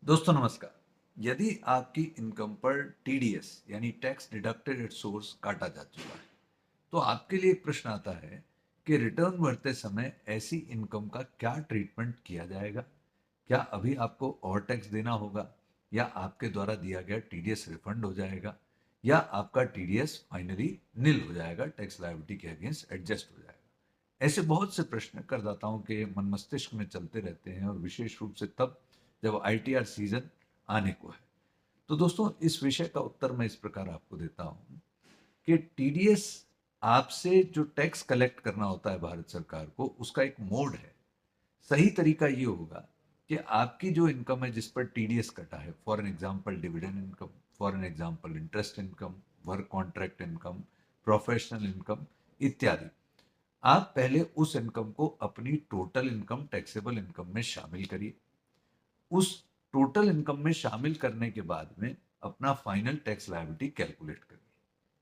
दोस्तों नमस्कार। यदि आपकी इनकम पर टीडीएस यानी टैक्स डिडक्टेड एट सोर्स काटा जा चुका है, तो आपके लिए एक प्रश्न आता है कि रिटर्न भरते समय ऐसी इनकम का क्या ट्रीटमेंट किया जाएगा? क्या अभी आपको और टैक्स देना होगा या आपके द्वारा दिया गया टीडीएस रिफंड हो जाएगा या आपका टीडीएस फाइनली निल हो जाएगा, टैक्स लायबिलिटी के अगेंस्ट एडजस्ट हो जाएगा? ऐसे बहुत से प्रश्न करदाताओं के मन मस्तिष्क में चलते रहते हैं और विशेष रूप से तब जब आईटीआर सीजन आने को है। तो दोस्तों इस विषय का उत्तर मैं इस प्रकार आपको देता हूं कि टीडीएस आपसे जो टैक्स कलेक्ट करना होता है भारत सरकार को, उसका एक मोड है। सही तरीका ये होगा कि आपकी जो इनकम है जिस पर टीडीएस कटा है, for an example dividend income, for an example interest income, work contract income, professional income इत्यादि, आप पहले उस इनकम को अपनी टोटल इनकम टैक्सेबल इनकम में शामिल करिए। उस टोटल इनकम में शामिल करने के बाद में अपना फाइनल टैक्स लायबिलिटी कैलकुलेट करिए,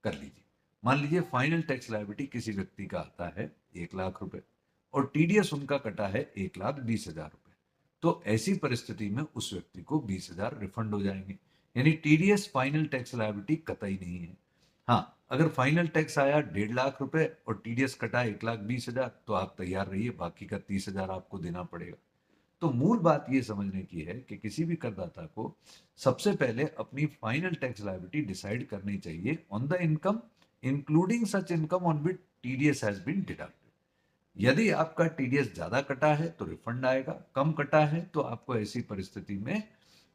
कर लीजिए। मान लीजिए फाइनल टैक्स लायबिलिटी किसी व्यक्ति का आता है 1 लाख रुपए और टीडीएस उनका कटा है 1,20,000 रुपए। तो ऐसी परिस्थिति में उस व्यक्ति को 20,000 रिफंड हो जाएंगे, यानी टीडीएस फाइनल टैक्स लायबिलिटी कतई नहीं है। हाँ, अगर फाइनल टैक्स आया 1,50,000 रुपए और टीडीएस कटा 1,20,000, तो आप तैयार रहिए, बाकी का 30,000 आपको देना पड़ेगा। तो मूल बात ये समझने की है कि किसी भी करदाता को सबसे पहले अपनी फाइनल टैक्स लायबिलिटी डिसाइड करनी चाहिए on the income, including such income on which TDS has been deducted. यदि आपका टीडीएस ज्यादा कटा है तो रिफंड आएगा, कम कटा है तो आपको ऐसी परिस्थिति में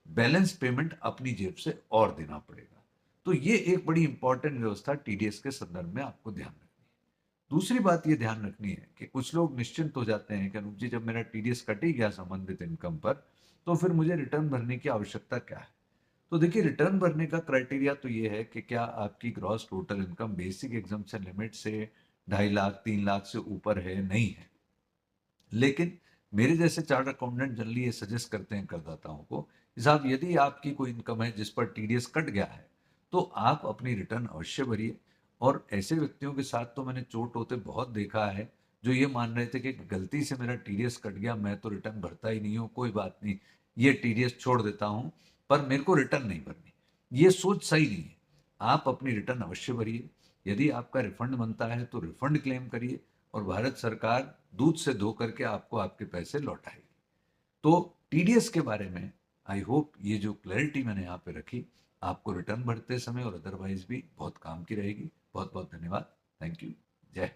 बैलेंस पेमेंट अपनी जेब से और देना पड़ेगा। तो ये एक बड़ी इंपॉर्टेंट व्यवस्था टीडीएस के संदर्भ में आपको ध्यान रखनी है। दूसरी बात ये ध्यान रखनी है कि कुछ लोग निश्चिंत हो जाते हैं कि अनुप जी, जब मेरा टीडीएस कट ही गया संबंधित इनकम पर, तो फिर मुझे रिटर्न भरने की आवश्यकता क्या है? तो देखिए, रिटर्न भरने का क्राइटेरिया तो ये है कि क्या आपकी gross total income basic exemption limit से 2.5 लाख 3 लाख से ऊपर है, नहीं है। लेकिन मेरे जैसे चार्ट अकाउंटेंट जनरली ये सजेस्ट करते हैं करदाताओं को कि साहब, यदि आपकी कोई इनकम है जिस पर टीडीएस कट गया है, तो आप अपनी रिटर्न अवश्य भरिए। और ऐसे व्यक्तियों के साथ तो मैंने चोट होते बहुत देखा है, जो ये मान रहे थे कि गलती से मेरा टीडीएस कट गया, मैं तो रिटर्न भरता ही नहीं हूँ, कोई बात नहीं, ये टीडीएस छोड़ देता हूँ, पर मेरे को रिटर्न नहीं भरनी। ये सोच सही नहीं है। आप अपनी रिटर्न अवश्य भरिए। यदि आपका रिफंड बनता है तो रिफंड क्लेम करिए और भारत सरकार दूध से धो करके आपको आपके पैसे लौटाएगी। तो टीडीएस के बारे में आई होप ये जो क्लैरिटी मैंने यहाँ पे रखी, आपको रिटर्न भरते समय और अदरवाइज भी बहुत काम की रहेगी। बहुत बहुत धन्यवाद। Thank you. जय